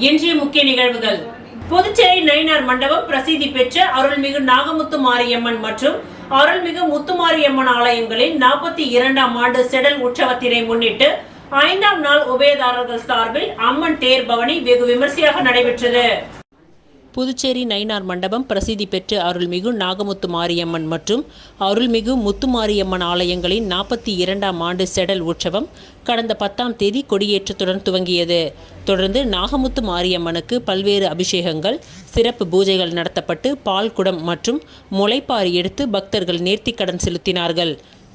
இன்றைய முக்கிய நிகழ்வுகள். புதுச்சேரி நயினார் மண்டபம் பிரசித்தி பெற்ற அருள்மிகு நாகமுத்து மாரியம்மன் மற்றும் அருள்மிகு முத்துமாரியம்மன் ஆலயங்களின் 42ஆம் ஆண்டு செடல் உற்சவத்தினை முன்னிட்டு 5ஆம் நாள் உபயதாரர்கள் சார்பில் அம்மன் தேர் பவனி வெகு விமர்சையாக நடைபெற்றது. புதுச்சேரி நயினார் மண்டபம் பிரசித்தி பெற்ற அருள்மிகு நாகமுத்து மாரியம்மன் மற்றும் அருள்மிகு முத்துமாரியம்மன் ஆலயங்களின் 42ஆம் ஆண்டு செடல் உற்சவம் கடந்த 10ஆம் தேதி கொடியேற்றத்துடன் துவங்கியது. தொடர்ந்து நாகமுத்து மாரியம்மனுக்கு பல்வேறு அபிஷேகங்கள், சிறப்பு பூஜைகள் நடத்தப்பட்டு பால் குடம் மற்றும் முளைப்பாரி எடுத்து பக்தர்கள் நேர்த்திக்கடன் செலுத்தினார்கள்.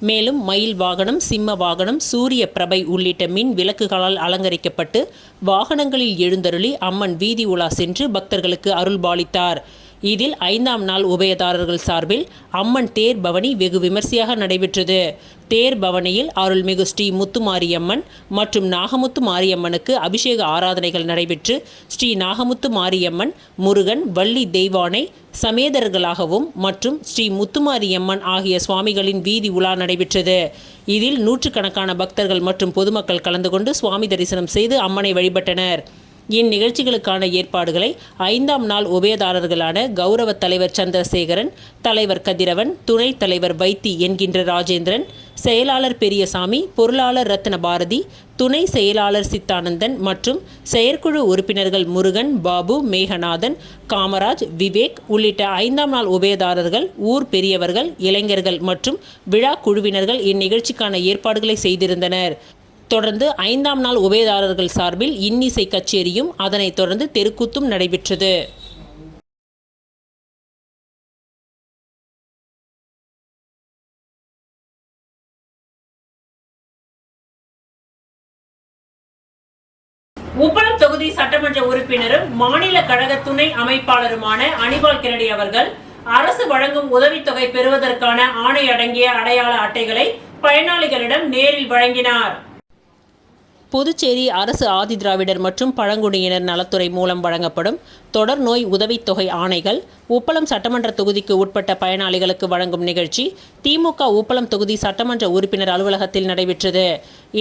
மேலும் மயில் வாகனம், சிம்ம வாகனம், சூரிய பிரபை உள்ளிட்ட மின் விளக்குகளால் அலங்கரிக்கப்பட்டு வாகனங்களில் எழுந்தருளி அம்மன் வீதி உலா சென்று பக்தர்களுக்கு அருள்பாலித்தார். இதில் 5ஆம் நாள் உபயதாரர்கள் சார்பில் அம்மன் தேர் பவனி வெகு விமர்சையாக நடைபெற்றது. தேர் பவனியில் அருள்மிகு ஸ்ரீ முத்துமாரியம்மன் மற்றும் நாகமுத்து மாரியம்மனுக்கு அபிஷேக ஆராதனைகள் நடைபெற்று ஸ்ரீ நாகமுத்து மாரியம்மன், முருகன், வள்ளி தெய்வானை சமேதர்களாகவும் மற்றும் ஸ்ரீ முத்துமாரியம்மன் ஆகிய சுவாமிகளின் வீதி உலா நடைபெற்றது. இதில் நூற்றுக்கணக்கான பக்தர்கள் மற்றும் பொதுமக்கள் கலந்து கொண்டு சுவாமி தரிசனம் செய்து அம்மனை வழிபட்டனர். இந்நிகழ்ச்சிகளுக்கான ஏற்பாடுகளை 5ஆம் நாள் உபயதாரர்களான கௌரவ தலைவர் சந்திரசேகரன், தலைவர் கதிரவன், துணைத் தலைவர் வைத்தி என்கின்ற ராஜேந்திரன், செயலாளர் பெரியசாமி, பொருளாளர் ரத்ன பாரதி, துணை செயலாளர் சித்தானந்தன் மற்றும் செயற்குழு உறுப்பினர்கள் முருகன், பாபு, மேகநாதன், காமராஜ், விவேக் உள்ளிட்ட 5ஆம் நாள் உபயதாரர்கள், ஊர் பெரியவர்கள், இளைஞர்கள் மற்றும் விழா குழுவினர்கள் இந்நிகழ்ச்சிக்கான ஏற்பாடுகளை செய்திருந்தனர். தொடர்ந்து 5ஆம் நாள் உபயதாரர்கள் சார்பில் இன்னிசை கச்சேரியும் அதனைத் தொடர்ந்து தெருக்கூத்தும் நடைபெற்றது. உப்பளம் தொகுதி சட்டமன்ற உறுப்பினரும் மாநில கழக துணை அமைப்பாளருமான அனிபால் கென்னடி அவர்கள் அரசு வழங்கும் உதவித்தொகை பெறுவதற்கான ஆணை அடங்கிய அடையாள அட்டைகளை பயனாளிகளிடம் நேரில் வழங்கினார். புதுச்சேரி அரசு ஆதிதிராவிடர் மற்றும் பழங்குடியினர் நலத்துறை மூலம் வழங்கப்படும் தொடர் நோய் உதவித்தொகை ஆணைகள் உப்பளம் சட்டமன்ற தொகுதிக்கு உட்பட்ட பயனாளிகளுக்கு வழங்கும் நிகழ்ச்சி திமுக உப்பளம் தொகுதி சட்டமன்ற உறுப்பினர் அலுவலகத்தில் நடைபெற்றது.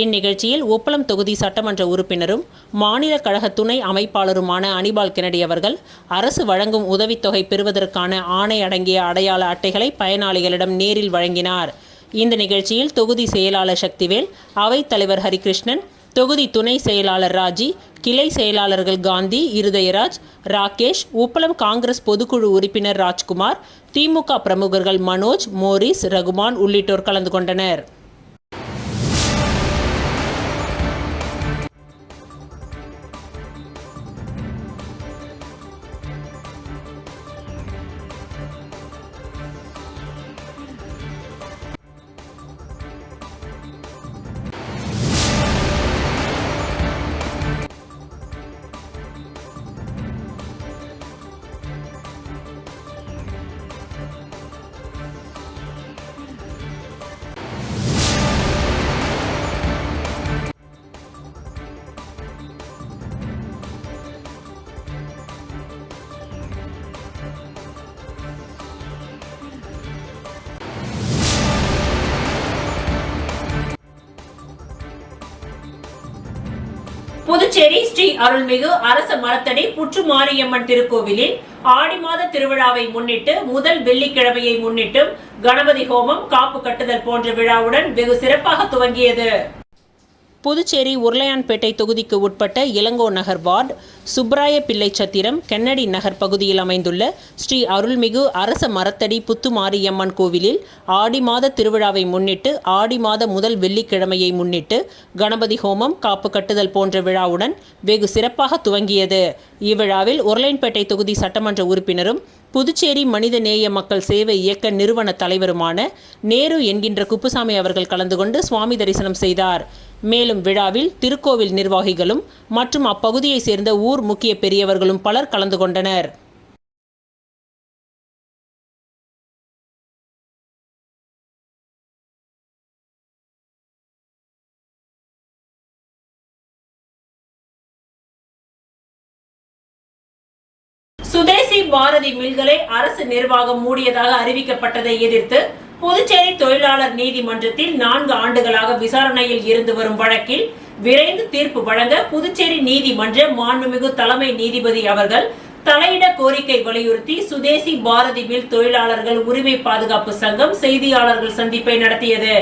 இந்நிகழ்ச்சியில் உப்பளம் தொகுதி சட்டமன்ற உறுப்பினரும் மாநில கழக துணை அமைப்பாளருமான அனிபால் கென்னடி அவர்கள் அரசு வழங்கும் உதவித்தொகை பெறுவதற்கான ஆணை அடங்கிய அடையாள அட்டைகளை பயனாளிகளிடம் நேரில் வழங்கினார். இந்த நிகழ்ச்சியில் தொகுதி செயலாளர் சக்திவேல், அவைத் தலைவர் ஹரிகிருஷ்ணன், தொகுதி துணை செயலாளர் ராஜி, கிளை செயலாளர்கள் காந்தி, இருதயராஜ், ராகேஷ், உப்பளம் காங்கிரஸ் பொதுக்குழு உறுப்பினர் ராஜ்குமார், திமுக பிரமுகர்கள் மனோஜ், மோரிஸ், ரகுமான் உள்ளிட்டோர் கலந்து கொண்டனர். புதுச்சேரி ஸ்ரீ அருள்மிகு அரச மரத்தடி புற்று மாரியம்மன் திருக்கோவிலில் ஆடி மாத திருவிழாவை முன்னிட்டு முதல் வெள்ளிக்கிழமையை முன்னிட்டும் கணபதி ஹோமம், காப்பு கட்டுதல் போன்ற விழாவுடன் வெகு சிறப்பாக துவங்கியது. புதுச்சேரி உருளையான்பேட்டை தொகுதிக்கு உட்பட்ட இளங்கோ நகர் வார்டு சுப்ராய பிள்ளை சத்திரம் கென்னடி நகர் பகுதியில் அமைந்துள்ள ஸ்ரீ அருள்மிகு அரச மரத்தடி புத்துமாரியம்மன் கோவிலில் ஆடி மாத திருவிழாவை முன்னிட்டு ஆடி மாத முதல் வெள்ளிக்கிழமையை முன்னிட்டு கணபதி ஹோமம், காப்பு கட்டுதல் போன்ற விழாவுடன் வெகு சிறப்பாக துவங்கியது. இவ்விழாவில் உருளையான்பேட்டை தொகுதி சட்டமன்ற உறுப்பினரும் புதுச்சேரி மனித நேய மக்கள் சேவை இயக்க நிறுவன தலைவருமான நேரு என்கின்ற குப்புசாமி அவர்கள் கலந்து கொண்டு சுவாமி தரிசனம் செய்தார். மேலும் விழாவில் திருக்கோவில் நிர்வாகிகளும் மற்றும் அப்பகுதியை சேர்ந்த ஊர் முக்கிய பெரியவர்களும் பலர் கலந்து கொண்டனர். சுதேசி பாரதி மில்களை அரசு நிர்வாகம் மூடியதாக அறிவிக்கப்பட்டதை எதிர்த்து புதுச்சேரி தொழிலாளர் நீதிமன்றத்தில் 4 ஆண்டுகளாக விசாரணையில் இருந்து வரும் வழக்கில் விரைந்து தீர்ப்பு வழங்க புதுச்சேரி நீதிமன்ற மாண்புமிகு தலைமை நீதிபதி அவர்கள் தலையிட கோரிக்கை வலியுறுத்தி சுதேசி பாரதி மில் தொழிலாளர்கள் உரிமை பாதுகாப்பு சங்கம் செய்தியாளர்கள் சந்திப்பை நடத்தியது.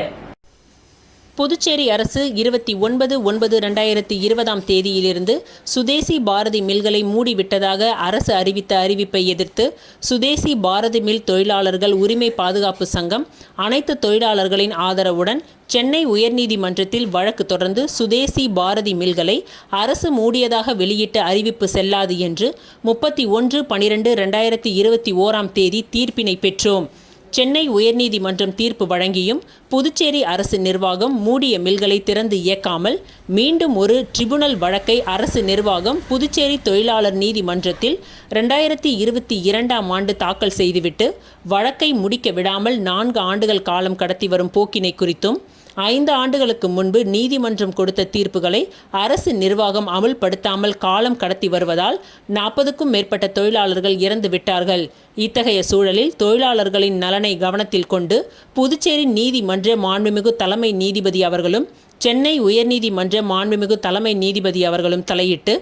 புதுச்சேரி அரசு 29/9/2020 தேதியிலிருந்து சுதேசி பாரதி மில்களை மூடிவிட்டதாக அரசு அறிவித்த அறிவிப்பை எதிர்த்து சுதேசி பாரதி மில் தொழிலாளர்கள் உரிமை பாதுகாப்பு சங்கம் அனைத்து தொழிலாளர்களின் ஆதரவுடன் சென்னை உயர்நீதிமன்றத்தில் வழக்கு தொடர்ந்து சுதேசி பாரதி மில்களை அரசு மூடியதாக வெளியிட்ட அறிவிப்பு செல்லாது என்று 31/12/2021 தேதி தீர்ப்பினை பெற்றோம். சென்னை உயர்நீதிமன்றம் தீர்ப்பு வழங்கியும் புதுச்சேரி அரசு நிர்வாகம் மூடிய மில்களை திறந்து இயக்காமல் மீண்டும் ஒரு ட்ரிபுனல் வழக்கை அரசு நிர்வாகம் புதுச்சேரி தொழிலாளர் நீதிமன்றத்தில் 2022 தாக்கல் செய்துவிட்டு வழக்கை முடிக்க விடாமல் 4 ஆண்டுகள் காலம் கடத்தி வரும் போக்கினை குறித்தும் 5 ஆண்டுகளுக்கு முன்பு நீதிமன்றம் கொடுத்த தீர்ப்புகளை அரசு நிர்வாகம் அமுல்படுத்தாமல் காலம் கடத்தி வருவதால் 40க்கும் மேற்பட்ட தொழிலாளர்கள் இறந்து விட்டார்கள். இத்தகைய சூழலில் தொழிலாளர்களின் நலனை கவனத்தில் கொண்டு புதுச்சேரி நீதிமன்ற மாண்புமிகு தலைமை நீதிபதி அவர்களும் சென்னை உயர்நீதிமன்ற மாண்புமிகு தலைமை நீதிபதி அவர்களும் தலையிட்டு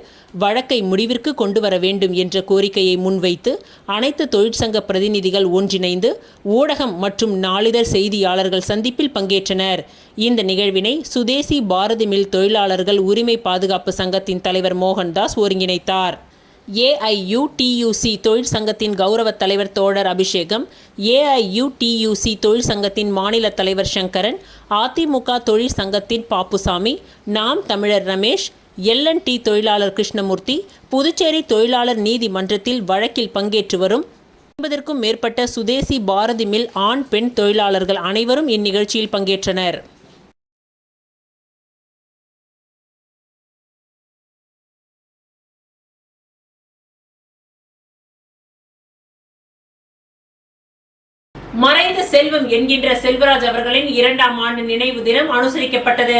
வழக்கை முடிவிற்கு கொண்டு வர வேண்டும் என்ற கோரிக்கையை முன்வைத்து அனைத்து தொழிற்சங்க பிரதிநிதிகள் ஒன்றிணைந்து ஊடகம் மற்றும் நாளிதழ் செய்தியாளர்கள் சந்திப்பில் பங்கேற்றனர். இந்த நிகழ்வினை சுதேசி பாரதி மில் தொழிலாளர்கள் உரிமை பாதுகாப்பு சங்கத்தின் தலைவர் மோகன்தாஸ் ஒருங்கிணைத்தார். AIUTUC தொழிற்சங்கத்தின் கௌரவ தலைவர் தோழர் அபிஷேகம், AIUTUC தொழிற்சங்கத்தின் மாநில தலைவர் சங்கரன், அதிமுக தொழிற்சங்கத்தின் பாப்புசாமி, நாம் தமிழர் ரமேஷ், LNT தொழிலாளர் கிருஷ்ணமூர்த்தி, புதுச்சேரி தொழிலாளர் நீதிமன்றத்தில் வழக்கில் பங்கேற்று வரும் 50க்கும் மேற்பட்ட சுதேசி பாரதி மில் ஆண் பெண் தொழிலாளர்கள் அனைவரும் இந்நிகழ்ச்சியில் பங்கேற்றனர். மறைந்த செல்வம் என்கின்ற செல்வராஜ் அவர்களின் 2ஆம் ஆண்டு நினைவு தினம் அனுசரிக்கப்பட்டது.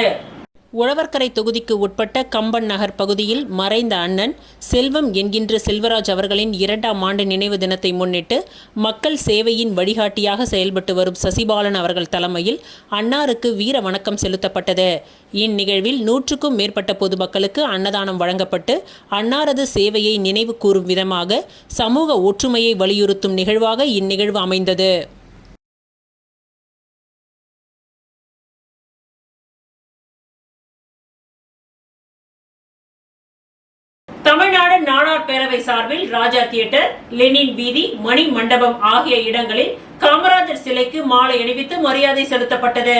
உழவர்கரை தொகுதிக்கு உட்பட்ட கம்பன் நகர் பகுதியில் மறைந்த அண்ணன் செல்வம் என்கின்ற செல்வராஜ் அவர்களின் 2ஆம் ஆண்டு நினைவு தினத்தை முன்னிட்டு மக்கள் சேவையின் வழிகாட்டியாக செயல்பட்டு வரும் சசிபாலன் அவர்கள் தலைமையில் அன்னாருக்கு வீர வணக்கம் செலுத்தப்பட்டது. இந்நிகழ்வில் 100க்கும் மேற்பட்ட பொதுமக்களுக்கு அன்னதானம் வழங்கப்பட்டு அன்னாரது சேவையை நினைவு கூறும் விதமாக சமூக ஒற்றுமையை வலியுறுத்தும் நிகழ்வாக இந்நிகழ்வு அமைந்தது. தமிழ்நாடு நாடார் பேரவை சார்பில் ராஜா தியேட்டர், லெனின் வீதி, மணி மண்டபம் ஆகிய இடங்களில் காமராஜர் சிலைக்கு மாலை அணிவித்து மரியாதை செலுத்தப்பட்டது.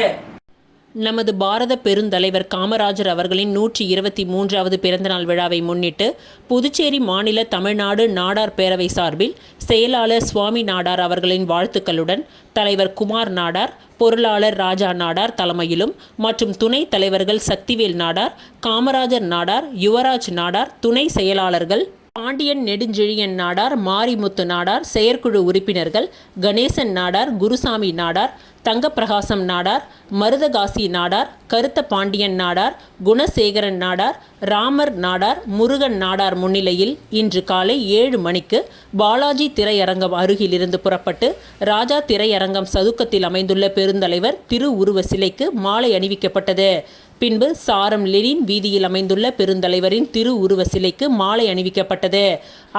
நமது பாரத பெருந்தலைவர் காமராஜர் அவர்களின் 123வது பிறந்தநாள் விழாவை முன்னிட்டு புதுச்சேரி மாநில தமிழ்நாடு நாடார் பேரவை சார்பில் செயலாளர் சுவாமி நாடார் அவர்களின் வாழ்த்துக்களுடன் தலைவர் குமார் நாடார், பொருளாளர் ராஜா நாடார் தலைமையிலும் மற்றும் துணை தலைவர்கள் சக்திவேல் நாடார், காமராஜர் நாடார், யுவராஜ் நாடார், துணை செயலாளர்கள் பாண்டியன் நெடுஞ்செழியன் நாடார், மாரிமுத்து நாடார், செயற்குழு உறுப்பினர்கள் கணேசன் நாடார், குருசாமி நாடார், தங்கப்பிரகாசம் நாடார், மருதகாசி நாடார், கருத்த பாண்டியன் நாடார், குணசேகரன் நாடார், ராமர் நாடார், முருகன் நாடார் முன்னிலையில் இன்று காலை 7 மணிக்கு பாலாஜி திரையரங்கம் அருகிலிருந்து புறப்பட்டு ராஜா திரையரங்கம் சதுக்கத்தில் அமைந்துள்ள பெருந்தலைவர் திரு உருவ சிலைக்கு மாலை அணிவிக்கப்பட்டது. பின்பு சாரம் லெனின் வீதியில் அமைந்துள்ள பெருந்தலைவரின் திரு உருவ சிலைக்கு மாலை அணிவிக்கப்பட்டது.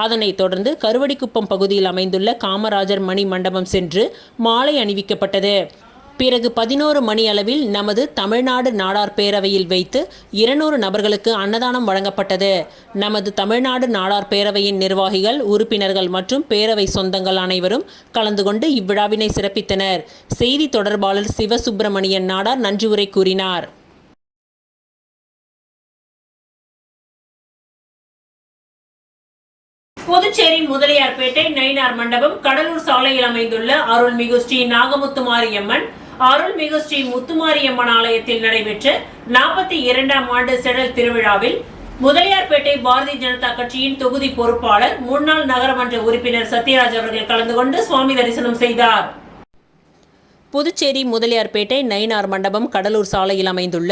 அதனைத் தொடர்ந்து கருவடிக்குப்பம் பகுதியில் அமைந்துள்ள காமராஜர் மணி மண்டபம் சென்று மாலை அணிவிக்கப்பட்டது. பிறகு 11 மணி அளவில் நமது தமிழ்நாடு நாடார் பேரவையில் வைத்து 200 நபர்களுக்கு அன்னதானம் வழங்கப்பட்டது. நமது தமிழ்நாடு நாடார் பேரவையின் நிர்வாகிகள், உறுப்பினர்கள் மற்றும் பேரவை சொந்தங்கள் அனைவரும் கலந்து கொண்டு இவ்விழாவினை சிறப்பித்தனர். செய்தி தொடர்பாளர் சிவசுப்பிரமணியன் நாடார் நன்றி உரை கூறினார். புதுச்சேரி முதலியார்பேட்டை நயினார் மண்டபம் கடலூர் சாலையில் அமைந்துள்ள அருள்மிகு ஸ்ரீ நாகமுத்துமாரியம்மன், அருள்மிகு ஸ்ரீ முத்துமாரியம்மன் ஆலயத்தில் நடைபெற்ற 42ஆம் ஆண்டு செடல் திருவிழாவில் முதலியார்பேட்டை பாரதிய ஜனதா கட்சியின் தொகுதி பொறுப்பாளர், முன்னாள் நகரமன்ற உறுப்பினர் சத்யராஜ் அவர்கள் கலந்து கொண்டு சுவாமி தரிசனம் செய்தார். புதுச்சேரி முதலியார்பேட்டை நயினார் மண்டபம் கடலூர் சாலையில் அமைந்துள்ள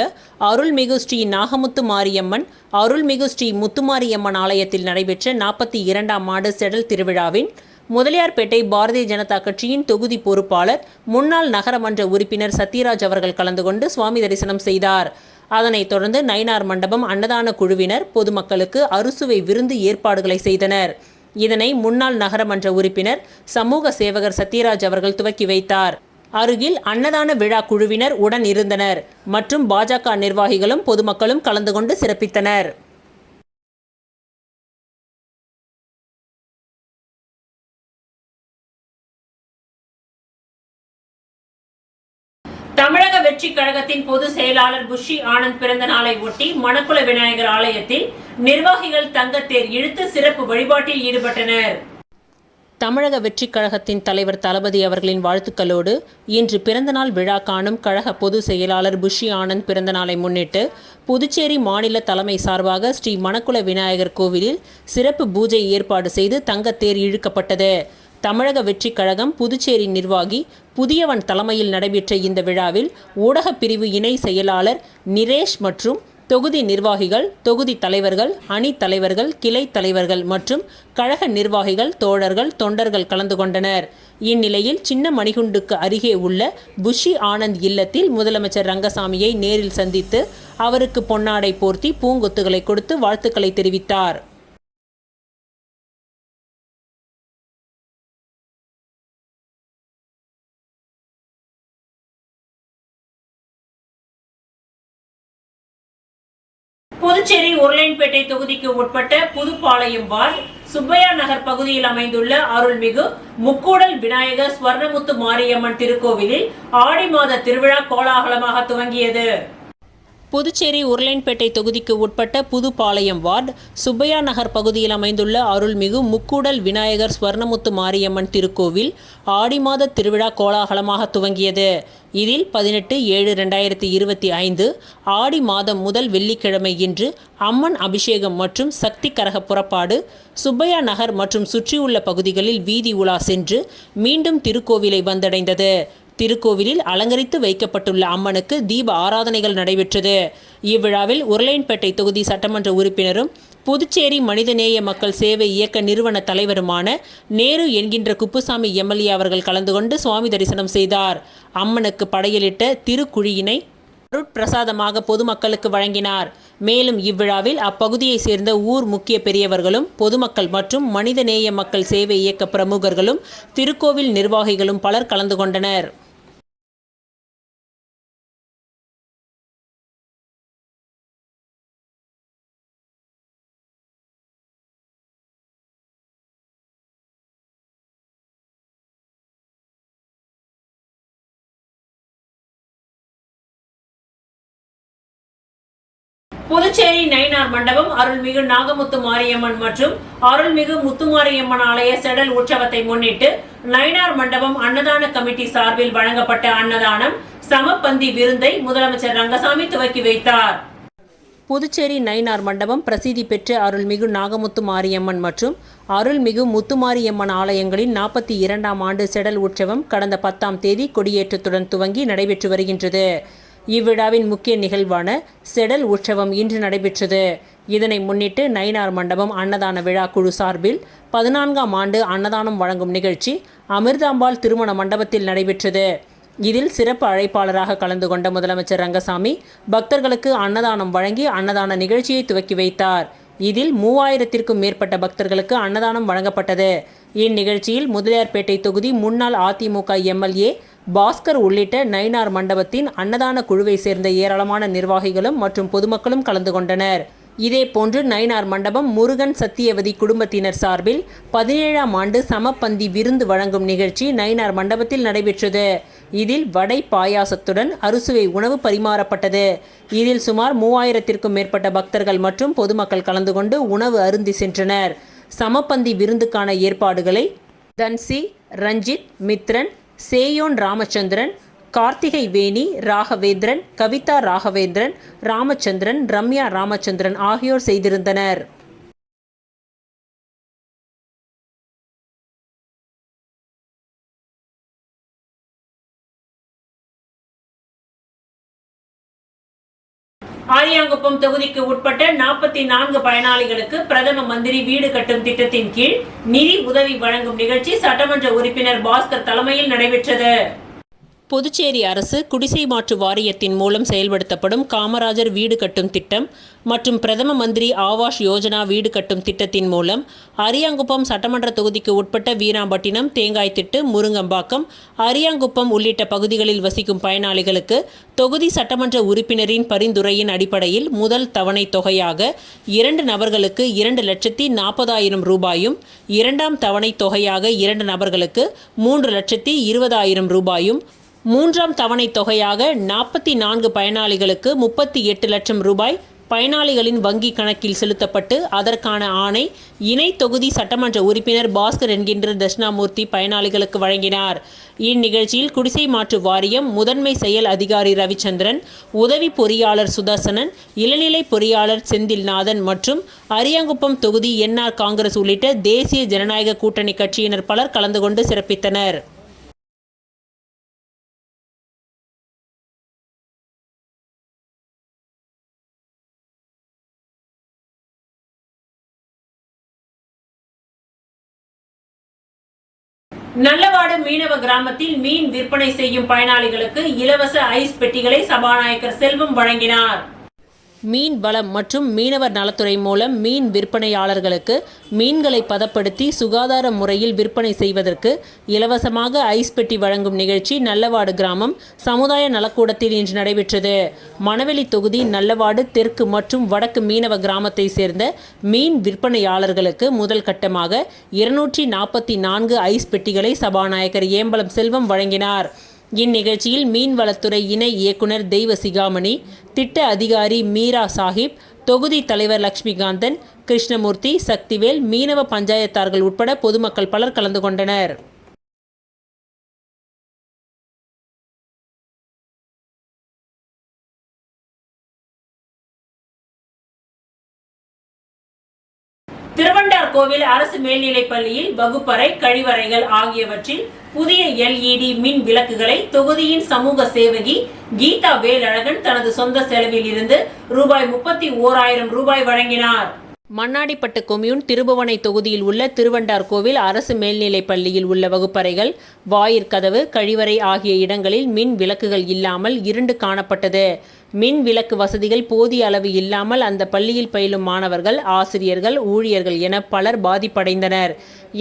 அருள்மிகு ஸ்ரீ நாகமுத்து மாரியம்மன், அருள்மிகு ஸ்ரீ முத்துமாரியம்மன் ஆலயத்தில் நடைபெற்ற 42ஆம் ஆண்டு செடல் திருவிழாவின் முதலியார்பேட்டை பாரதிய ஜனதா கட்சியின் தொகுதி பொறுப்பாளர், முன்னாள் நகரமன்ற உறுப்பினர் சத்யராஜ் அவர்கள் கலந்து கொண்டு சுவாமி தரிசனம் செய்தார். அதனைத் தொடர்ந்து நயினார் மண்டபம் அன்னதான குழுவினர் பொதுமக்களுக்கு அறுசுவை விருந்து ஏற்பாடுகளை செய்தனர். இதனை முன்னாள் நகரமன்ற உறுப்பினர் சமூக சேவகர் சத்யராஜ் அவர்கள் துவக்கி வைத்தார். அருகில் அன்னதான விழா குழுவினர் உடன் இருந்தனர் மற்றும் பாஜக நிர்வாகிகளும் பொதுமக்களும் கலந்து கொண்டு சிறப்பித்தனர். தமிழக வெற்றி கழகத்தின் பொதுச் செயலாளர் புஷி ஆனந்த் பிறந்த நாளை ஒட்டி மணக்குள விநாயகர் ஆலயத்தில் நிர்வாகிகள் தங்கத்தேர் இழுத்து சிறப்பு வழிபாட்டில் ஈடுபட்டனர். தமிழக வெற்றி கழகத்தின் தலைவர் தளபதி அவர்களின் வாழ்த்துக்களோடு இன்று பிறந்தநாள் விழா காணும் கழக பொதுச் செயலாளர் புஷி ஆனந்த் பிறந்தநாளை முன்னிட்டு புதுச்சேரி மாநில தலைமை சார்பாக ஸ்ரீ மணக்குள விநாயகர் கோவிலில் சிறப்பு பூஜை ஏற்பாடு செய்து தங்கத்தேர் இழுக்கப்பட்டது. தமிழக வெற்றி கழகம் புதுச்சேரி நிர்வாகி புதியவன் தலைமையில் நடைபெற்ற இந்த விழாவில் ஊடகப் பிரிவு இணை செயலாளர் நிரேஷ் மற்றும் தொகுதி நிர்வாகிகள், தொகுதி தலைவர்கள், அணி தலைவர்கள், கிளை தலைவர்கள் மற்றும் கழக நிர்வாகிகள், தோழர்கள், தொண்டர்கள் கலந்து கொண்டனர். இந்நிலையில் சின்ன மணிகுண்டுக்கு அருகே உள்ள புஷி ஆனந்த் இல்லத்தில் முதலமைச்சர் ரங்கசாமியை நேரில் சந்தித்து அவருக்கு பொன்னாடை போர்த்தி பூங்கொத்துகளை கொடுத்து வாழ்த்துக்களை தெரிவித்தார். புதுச்சேரி உருளையன்பேட்டை தொகுதிக்கு உட்பட்ட புதுப்பாளையம் வார்டு சுப்பையா நகர் பகுதியில் அமைந்துள்ள அருள்மிகு முக்கூடல் விநாயகர் ஸ்வர்ணமுத்து மாரியம்மன் திருக்கோவிலில் ஆடி மாத திருவிழா கோலாகலமாக துவங்கியது. புதுச்சேரி உருளையன்பேட்டை தொகுதிக்கு உட்பட்ட புதுப்பாளையம் வார்டு சுப்பையா நகர் பகுதியில் அமைந்துள்ள அருள்மிகு முக்கூடல் விநாயகர் ஸ்வர்ணமுத்து மாரியம்மன் திருக்கோவில் ஆடி மாத திருவிழா கோலாகலமாக துவங்கியது. இதில் 18/7/2025 ஆடி மாதம் முதல் வெள்ளிக்கிழமை இன்று அம்மன் அபிஷேகம் மற்றும் சக்தி கரக புறப்பாடு சுப்பையா நகர் மற்றும் சுற்றியுள்ள பகுதிகளில் வீதி உலா சென்று மீண்டும் திருக்கோவிலை வந்தடைந்தது. திருக்கோவிலில் அலங்கரித்து வைக்கப்பட்டுள்ள அம்மனுக்கு தீப ஆராதனைகள் நடைபெற்றது. இவ்விழாவில் உருளையன்பேட்டை தொகுதி சட்டமன்ற உறுப்பினரும் புதுச்சேரி மனிதநேய மக்கள் சேவை இயக்க நிறுவன தலைவருமான நேரு என்கின்ற குப்புசாமி எம்எல்ஏ அவர்கள் கலந்து கொண்டு சுவாமி தரிசனம் செய்தார். அம்மனுக்கு படையலிட்ட திருக்குழியினை அருட்பிரசாதமாக பொதுமக்களுக்கு வழங்கினார். மேலும் இவ்விழாவில் அப்பகுதியை சேர்ந்த ஊர் முக்கிய பெரியவர்களும் பொதுமக்கள் மற்றும் மனிதநேய மக்கள் சேவை இயக்க பிரமுகர்களும் திருக்கோவில் நிர்வாகிகளும் பலர் கலந்து கொண்டனர். புதுச்சேரி நயினார் மண்டபம் அருள்மிகு நாகமுத்து மாரியம்மன் மற்றும் அருள்மிகு முத்துமாரியம்மன் ஆலய செடல் உற்சவத்தை முன்னிட்டு நயினார் மண்டபம் அன்னதான கமிட்டி சார்பில் வழங்கப்பட்ட அன்னதானம் சமபந்தி விருந்தை முதலமைச்சர் ரங்கசாமி துவக்கி வைத்தார். புதுச்சேரி நயினார் மண்டபம் பிரசித்தி பெற்ற அருள்மிகு நாகமுத்து மாரியம்மன் மற்றும் அருள்மிகு முத்துமாரியம்மன் ஆலயங்களின் 42ஆம் ஆண்டு செடல் உற்சவம் கடந்த 10ஆம் தேதி கொடியேற்றத்துடன் துவங்கி நடைபெற்று வருகின்றது. இவ்விழாவின் முக்கிய நிகழ்வான செடல் உற்சவம் இன்று நடைபெற்றது. இதனை முன்னிட்டு நயினார் மண்டபம் அன்னதான விழா குழு சார்பில் 14ஆம் ஆண்டு அன்னதானம் வழங்கும் நிகழ்ச்சி அமிர்தாம்பாள் திருமண மண்டபத்தில் நடைபெற்றது. இதில் சிறப்பு அழைப்பாளராக கலந்து கொண்ட முதலமைச்சர் ரங்கசாமி பக்தர்களுக்கு அன்னதானம் வழங்கி அன்னதான நிகழ்ச்சியை துவக்கி வைத்தார். இதில் 3000த்திற்கும் மேற்பட்ட பக்தர்களுக்கு அன்னதானம் வழங்கப்பட்டது. இந்நிகழ்ச்சியில் முதலியார்பேட்டை தொகுதி முன்னாள் அதிமுக எம்எல்ஏ பாஸ்கர் உள்ளிட்ட நயினார் மண்டபத்தின் அன்னதான குழுவை சேர்ந்த ஏராளமான நிர்வாகிகளும் மற்றும் பொதுமக்களும் கலந்து கொண்டனர். இதேபோன்று நயினார் மண்டபம் முருகன் சத்தியவதி குடும்பத்தினர் சார்பில் 17ஆம் ஆண்டு சமபந்தி விருந்து வழங்கும் நிகழ்ச்சி நயினார் மண்டபத்தில் நடைபெற்றது. இதில் வடை பாயாசத்துடன் அறுசுவை உணவு பரிமாறப்பட்டது. இதில் சுமார் 3000த்திற்கும் மேற்பட்ட பக்தர்கள் மற்றும் பொதுமக்கள் கலந்து கொண்டு உணவு அருந்தி சென்றனர். சமபந்தி விருந்துக்கான ஏற்பாடுகளை தன்சி, ரஞ்சித், மித்ரன், சேயோன் ராமச்சந்திரன், கார்த்திகை வேணி ராகவேந்திரன், கவிதா ராகவேந்திரன், ராமச்சந்திரன், ரம்யா ராமச்சந்திரன் ஆகியோர் செய்திருந்தனர். ஆரியாங்குப்பம் தொகுதிக்கு உட்பட்ட 44 பயனாளிகளுக்கு பிரதம மந்திரி வீடு கட்டும் திட்டத்தின் கீழ் நிதி உதவி வழங்கும் நிகழ்ச்சி சட்டமன்ற உறுப்பினர் பாஸ்கர் தலைமையில் நடைபெற்றது. புதுச்சேரி அரசு குடிசை மாற்று வாரியத்தின் மூலம் செயல்படுத்தப்படும் காமராஜர் வீடு கட்டும் திட்டம் மற்றும் பிரதம மந்திரி ஆவாஸ் யோஜனா வீடு கட்டும் திட்டத்தின் மூலம் அரியாங்குப்பம் சட்டமன்ற தொகுதிக்கு உட்பட்ட வீராம்பட்டினம், தேங்காய்திட்டு, முருங்கம்பாக்கம், அரியாங்குப்பம் உள்ளிட்ட பகுதிகளில் வசிக்கும் பயனாளிகளுக்கு தொகுதி சட்டமன்ற உறுப்பினரின் பரிந்துரையின் அடிப்படையில் முதல் தவணை தொகையாக 2 நபர்களுக்கு 2,40,000 ரூபாயும், இரண்டாம் தவணை தொகையாக 2 நபர்களுக்கு 3,20,000 ரூபாயும், மூன்றாம் தவணை தொகையாக 44 பயனாளிகளுக்கு 38 லட்சம் ரூபாய் பயனாளிகளின் வங்கி கணக்கில் செலுத்தப்பட்டு அதற்கான ஆணை இணை தொகுதி சட்டமன்ற உறுப்பினர் பாஸ்கர் என்கின்ற தட்சிணாமூர்த்தி பயனாளிகளுக்கு வழங்கினார். இந்நிகழ்ச்சியில் குடிசை மாற்று வாரியம் முதன்மை செயல் அதிகாரி ரவிச்சந்திரன், உதவி பொறியாளர் சுதர்சனன், இளநிலை பொறியாளர் செந்தில்நாதன் மற்றும் அரியாங்குப்பம் தொகுதி என்ஆர் காங்கிரஸ் உள்ளிட்ட தேசிய ஜனநாயக கூட்டணி கட்சியினர் பலர் கலந்து கொண்டு சிறப்பித்தனர். நல்லவாடு மீனவ கிராமத்தில் மீன் விற்பனை செய்யும் பயனாளிகளுக்கு இலவச ஐஸ் பெட்டிகளை சபாநாயகர் செல்வம் வழங்கினார். மீன் வளம் மற்றும் மீனவர் நலத்துறை மூலம் மீன் விற்பனையாளர்களுக்கு மீன்களை பதப்படுத்தி சுகாதார முறையில் விற்பனை செய்வதற்கு இலவசமாக ஐஸ் பெட்டி வழங்கும் நிகழ்ச்சி நல்லவாடு கிராமம் சமுதாய நலக்கூடத்தில் இன்று நடைபெற்றது. மணவெளி தொகுதி நல்லவாடு தெற்கு மற்றும் வடக்கு மீனவ கிராமத்தை சேர்ந்த மீன் விற்பனையாளர்களுக்கு முதல் கட்டமாக 244 ஐஸ் பெட்டிகளை சபாநாயகர் ஏம்பலம் செல்வம் வழங்கினார். இந்நிகழ்ச்சியில் மீன்வளத்துறை இணை இயக்குனர் தெய்வ சிகாமணி, திட்ட அதிகாரி மீரா சாஹிப், தொகுதி தலைவர் லட்சுமிகாந்தன், கிருஷ்ணமூர்த்தி, சக்திவேல், மீனவ பஞ்சாயத்தார்கள் உட்பட பொதுமக்கள் பலர் கலந்து கொண்டனர். திருவண்டார்கோவில் அரசு மேல்நிலைப் பள்ளியில் வகுப்பறை, கழிவறைகள் ஆகியவற்றில் புதிய LED மின் விளக்குகளை தொகுதியின் சமூக சேவகி கீதா வேலழகன் தனது சொந்த செலவில் இருந்து ரூபாய் வழங்கினார். மண்ணாடிப்பட்டு கொம்யூன் திருபுவனை தொகுதியில் உள்ள திருவண்டார்கோவில் அரசு மேல்நிலைப் பள்ளியில் உள்ள வகுப்பறைகள், வாயிற்கதவு, கழிவறை ஆகிய இடங்களில் மின் விளக்குகள் இல்லாமல் இருண்டு காணப்பட்டது. மின் விளக்கு வசதிகள் போதிய அளவு இல்லாமல் அந்த பள்ளியில் பயிலும் மாணவர்கள், ஆசிரியர்கள், ஊழியர்கள் என பலர் பாதிப்படைந்தனர்.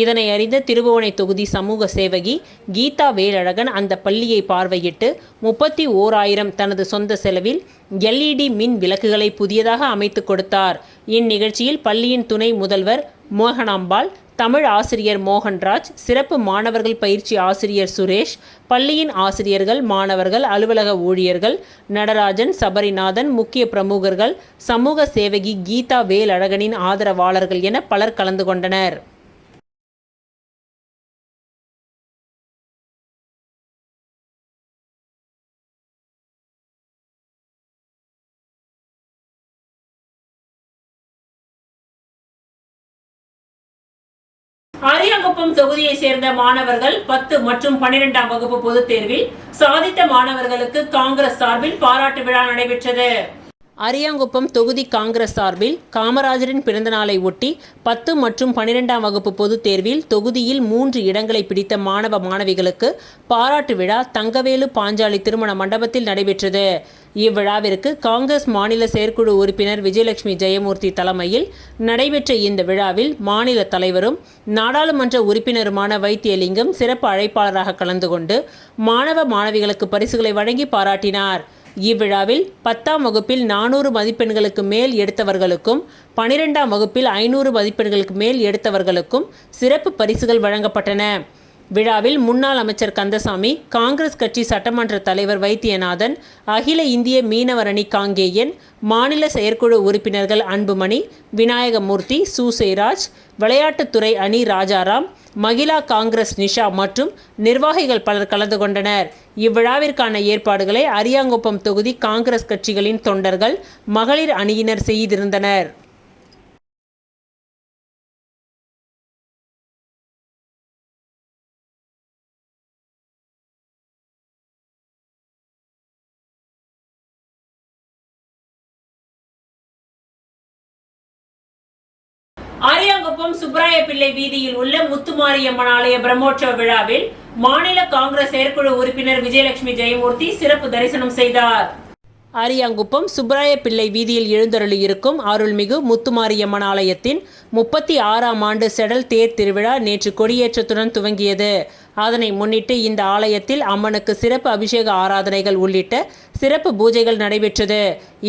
இதனை அறிந்த திருபுவனை தொகுதி சமூக சேவகி கீதா வேலழகன் அந்த பள்ளியை பார்வையிட்டு 31,000 தனது சொந்த செலவில் LED மின் விளக்குகளை புதியதாக அமைத்து கொடுத்தார். இந்நிகழ்ச்சியில் பள்ளியின் துணை முதல்வர் மோகனாம்பாள், தமிழ் ஆசிரியர் மோகன்ராஜ், சிறப்பு மாணவர்கள் பயிற்சி ஆசிரியர் சுரேஷ், பள்ளியின் ஆசிரியர்கள், மாணவர்கள், அலுவலக ஊழியர்கள், நடராஜன், சபரிநாதன், முக்கிய பிரமுகர்கள், சமூக சேவகி கீதா வேலழகனின் ஆதரவாளர்கள் என பலர் கலந்து கொண்டனர். அரியாங்குப்பம் தொகுதியை சேர்ந்த மாணவர்கள் 10 மற்றும் 12ஆம் வகுப்பு பொதுத் தேர்வில் சாதித்த மாணவர்களுக்கு காங்கிரஸ் சார்பில் பாராட்டு விழா நடைபெற்றது. அரியாங்குப்பம் தொகுதி காங்கிரஸ் சார்பில் காமராஜரின் பிறந்தநாளை ஒட்டி 10 மற்றும் 12ஆம் வகுப்பு பொதுத் தேர்வில் தொகுதியில் 3 இடங்களை பிடித்த மாணவ மாணவிகளுக்கு பாராட்டு விழா தங்கவேலு பாஞ்சாலி திருமண மண்டபத்தில் நடைபெற்றது. இவ்விழாவிற்கு காங்கிரஸ் மாநில செயற்குழு உறுப்பினர் விஜயலட்சுமி ஜெயமூர்த்தி தலைமையில் நடைபெற்ற இந்த விழாவில் மாநில தலைவரும் நாடாளுமன்ற உறுப்பினருமான வைத்தியலிங்கம் சிறப்பு அழைப்பாளராக கலந்து கொண்டு மாணவ மாணவிகளுக்கு பரிசுகளை வழங்கி பாராட்டினார். இவ்விழாவில் 10ஆம் வகுப்பில் 400 மதிப்பெண்களுக்கு மேல் எடுத்தவர்களுக்கும் 12ஆம் வகுப்பில் 500 மதிப்பெண்களுக்கு மேல் எடுத்தவர்களுக்கும் சிறப்பு பரிசுகள் வழங்கப்பட்டன. விழாவில் முன்னாள் அமைச்சர் கந்தசாமி, காங்கிரஸ் கட்சி சட்டமன்ற தலைவர் வைத்தியநாதன், அகில இந்திய மீனவர் அணி காங்கேயன், மாநில செயற்குழு உறுப்பினர்கள் அன்புமணி, விநாயகமூர்த்தி, சூசைராஜ், விளையாட்டுத்துறை அணி ராஜாராம், மகிழா காங்கிரஸ் நிஷா மற்றும் நிர்வாகிகள் பலர் கலந்து கொண்டனர். இவ்விழாவிற்கான ஏற்பாடுகளை அரியாங்குப்பம் தொகுதி காங்கிரஸ் கட்சிகளின் தொண்டர்கள், மகளிர் அணியினர் செய்திருந்தனர். அரியாங்குப்பம் சுப்ராய பிள்ளை வீதியில் உள்ள முத்துமாரியம்மன் ஆலய பிரம்மோற்சவ விழாவில் மாநில காங்கிரஸ் செயற்குழு உறுப்பினர் விஜயலட்சுமி ஜெயமூர்த்தி சிறப்பு தரிசனம் செய்தார். அரியாங்குப்பம் சுப்பராய பிள்ளை வீதியில் எழுந்தருளியிருக்கும் அருள்மிகு முத்துமாரியம்மன் ஆலயத்தின் 36ஆம் ஆண்டு செடல் தேர் திருவிழா நேற்று கொடியேற்றத்துடன் துவங்கியது. அதனை முன்னிட்டு இந்த ஆலயத்தில் அம்மனுக்கு சிறப்பு அபிஷேக ஆராதனைகள் உள்ளிட்ட சிறப்பு பூஜைகள் நடைபெற்றது.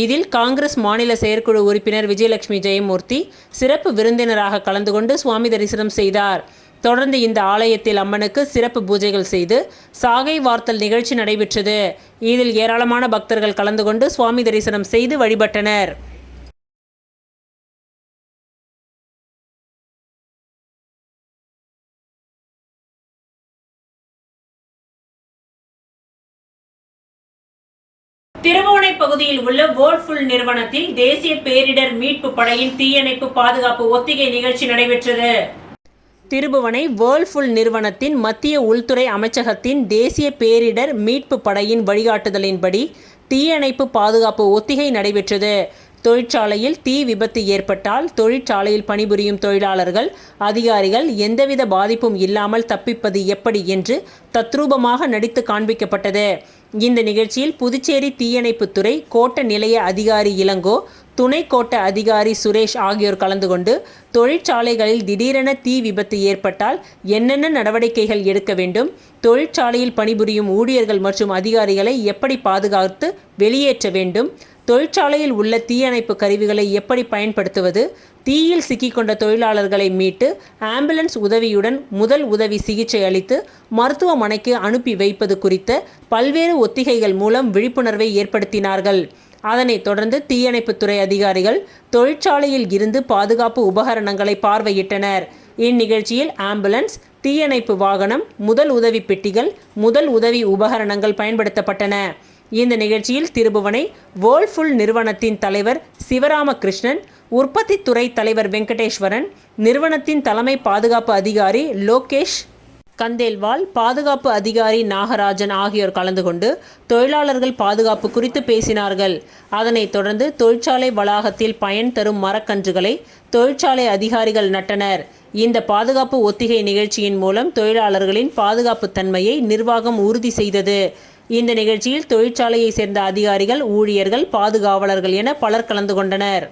இதில் காங்கிரஸ் மாநில செயற்குழு உறுப்பினர் விஜயலட்சுமி ஜெயமூர்த்தி சிறப்பு விருந்தினராக கலந்து கொண்டு சுவாமி தரிசனம் செய்தார். தொடர்ந்து இந்த ஆலயத்தில் அம்மனுக்கு சிறப்பு பூஜைகள் செய்து சாகை வார்த்தல் நிகழ்ச்சி நடைபெற்றது. இதில் ஏராளமான பக்தர்கள் கலந்து கொண்டு சுவாமி தரிசனம் செய்து வழிபட்டனர். திருபுவனை பகுதியில் உள்ள வேர்ல்புல் நிறுவனத்தில் தேசிய பேரிடர் மீட்பு படையின் தீயணைப்பு பாதுகாப்பு ஒத்திகை நிகழ்ச்சி நடைபெற்றது. திருபுவனை வேர்ல்புல் நிறுவனத்தின் மத்திய உள்துறை அமைச்சகத்தின் தேசிய பேரிடர் மீட்பு படையின் வழிகாட்டுதலின்படி தீயணைப்பு பாதுகாப்பு ஒத்திகை நடைபெற்றது. தொழிற்சாலையில் தீ விபத்து ஏற்பட்டால் தொழிற்சாலையில் பணிபுரியும் தொழிலாளர்கள், அதிகாரிகள் எந்தவித பாதிப்பும் இல்லாமல் தப்பிப்பது எப்படி என்று தத்ரூபமாக நடித்து காண்பிக்கப்பட்டது. இந்த நிகழ்ச்சியில் புதுச்சேரி தீயணைப்புத்துறை கோட்ட நிலைய அதிகாரி இளங்கோ, துணை கோட்ட அதிகாரி சுரேஷ் ஆகியோர் கலந்து கொண்டு தொழிற்சாலைகளில் திடீரென தீ விபத்து ஏற்பட்டால் என்னென்ன நடவடிக்கைகள் எடுக்க வேண்டும், தொழிற்சாலையில் பணிபுரியும் ஊழியர்கள் மற்றும் அதிகாரிகளை எப்படி பாதுகாத்து வெளியேற்ற வேண்டும், தொழிற்சாலையில் உள்ள தீயணைப்பு கருவிகளை எப்படி பயன்படுத்துவது, தீயில் சிக்கிக்கொண்ட தொழிலாளர்களை மீட்டு ஆம்புலன்ஸ் உதவியுடன் முதல் உதவி சிகிச்சை அளித்து மருத்துவமனைக்கு அனுப்பி வைப்பது குறித்த பல்வேறு ஒத்திகைகள் மூலம் விழிப்புணர்வை ஏற்படுத்தினார்கள். அதனைத் தொடர்ந்து தீயணைப்புத்துறை அதிகாரிகள் தொழிற்சாலையில் இருந்து பாதுகாப்பு உபகரணங்களை பார்வையிட்டனர். இந்நிகழ்ச்சியில் ஆம்புலன்ஸ், தீயணைப்பு வாகனம், முதல் உதவி பெட்டிகள், முதல் உதவி உபகரணங்கள் பயன்படுத்தப்பட்டன. இந்த நிகழ்ச்சியில் திருபுவனை வேர்ல்புல் நிறுவனத்தின் தலைவர் சிவராமகிருஷ்ணன், உற்பத்தி துறை தலைவர் வெங்கடேஸ்வரன், நிறுவனத்தின் தலைமை பாதுகாப்பு அதிகாரி லோகேஷ் கந்தேல்வால், பாதுகாப்பு அதிகாரி நாகராஜன் ஆகியோர் கலந்து கொண்டு தொழிலாளர்கள் பாதுகாப்பு குறித்து பேசினார்கள். அதனைத் தொடர்ந்து தொழிற்சாலை வளாகத்தில் பயன் தரும் மரக்கன்றுகளை தொழிற்சாலை அதிகாரிகள் நட்டனர். இந்த பாதுகாப்பு ஒத்திகை நிகழ்ச்சியின் மூலம் தொழிலாளர்களின் பாதுகாப்பு தன்மையை நிர்வாகம் உறுதி செய்தது. இந்த நிகழ்ச்சியில் தொழிற்சாலையை சேர்ந்த அதிகாரிகள், ஊழியர்கள், பாதுகாவலர்கள் என பலர் கலந்து கொண்டனர்.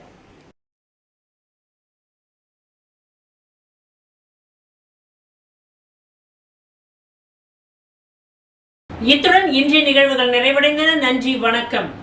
இத்துடன் இன்றைய நிகழ்வுகள் நிறைவடைந்தன. நன்றி, வணக்கம்.